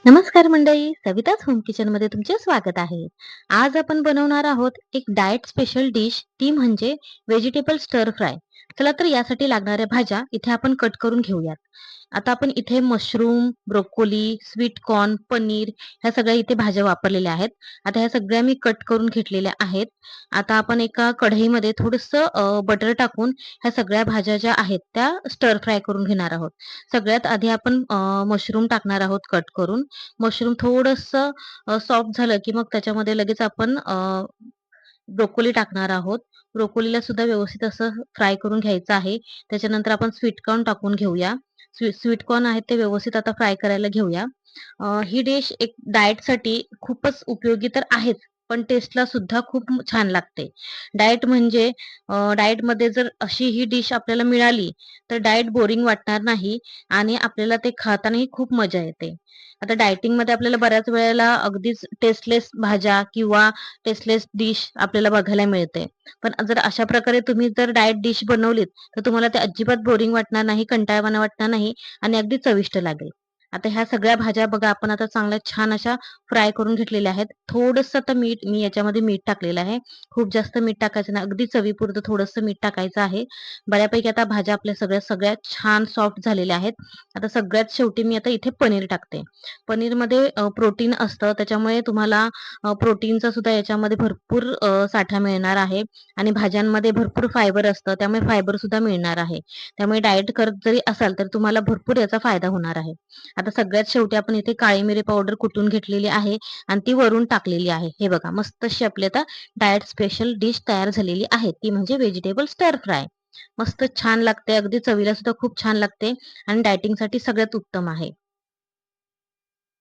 नमस्कार मंडळी, सविताच home kitchen मध्ये तुमचे स्वागत आहे. आज आपण बनवणार आहोत एक डाएट स्पेशल डिश, ती म्हणजे व्हेजिटेबल स्टर फ्राय. चला तर यासाठी लागणाऱ्या भाज्या इथे आपण कट करून घेऊयात. आता आपण इथे mushroom, broccoli, sweet corn, paneer ह्या सगळ्या इथे भाज्या वापरलेल्या आहेत. आता ह्या सगळ्या मी कट करून घेतलेल्या आहेत. आता आपण एका कढईमध्ये थोडंसं बटर टाकून ह्या सगळ्या भाज्या ज्या आहेत त्या स्टर फ्राय करून घेणार आहोत. सगळ्यात आधी आपण मशरूम टाकणार आहोत कट करून. मशरूम थोडंसं सॉफ्ट झालं, की मग त्याच्यामध्ये लगेच आपण ब्रोकोली टाकणार आहोत. ब्रोकोलीला सुद्धा व्यवस्थित असं फ्राय करून घ्यायचं आहे. त्याच्यानंतर आपण स्वीट कॉर्न टाकून घेऊया. स्वीट कॉर्न आहेत ते व्यवस्थित आता फ्राय करायला घेऊया. ही डिश एक डाएटसाठी खूपच उपयोगी तर आहेच, पण टेस्टला सुद्धा खूप छान लागते. डाएट म्हणजे डाएटमध्ये जर अशी ही डिश आपल्याला मिळाली, तर डाएट बोरिंग वाटणार नाही आणि आपल्याला ते खातानाही खूप मजा येते. आता डायटिंगमध्ये आपल्याला बऱ्याच वेळेला अगदीच टेस्टलेस भाज्या किंवा टेस्टलेस डिश आपल्याला बघायला मिळते. पण जर अशा प्रकारे तुम्ही जर डाएट डिश बनवलीत, तर तुम्हाला ते अजिबात बोरिंग वाटणार नाही, कंटाळवाणं वाटणार नाही आणि अगदी चविष्ट लागेल. आता ह्या सगळ्या भाज्या बघा आपण आता चांगल्या छान अशा फ्राय करून घेतलेल्या आहेत. थोडंसं आता मीठ मी याच्यामध्ये मीठ टाकलेलं आहे. खूप जास्त मीठ टाकायचं नाही, अगदी चवीपुरतं थोडंसं मीठ टाकायचं आहे. बऱ्यापैकी आता भाज्या आपल्या सगळ्या सगळ्या छान सॉफ्ट झालेल्या आहेत. आता सगळ्यात शेवटी मी आता इथे पनीर टाकते. पनीरमध्ये प्रोटीन असतं, त्याच्यामुळे तुम्हाला प्रोटीनचा सुद्धा याच्यामध्ये भरपूर साठा मिळणार आहे आणि भाज्यांमध्ये भरपूर फायबर असतं, त्यामुळे फायबर सुद्धा मिळणार आहे. त्यामुळे डाएट करत जरी असाल, तर तुम्हाला भरपूर याचा फायदा होणार आहे. आता सगळ्यात शेवटी आपण इथे काळी मिरी पावडर कुटून घेतलेली आहे आणि ती वरून टाकलेली आहे. हे बघा मस्त अशी आपली आता डाएट स्पेशल डिश तयार झालेली आहे. ती म्हणजे व्हेजिटेबल स्टर फ्राय. मस्त छान लागते, अगदी चवीला सुद्धा खूप छान लागते आणि डायटिंगसाठी सगळ्यात उत्तम आहे.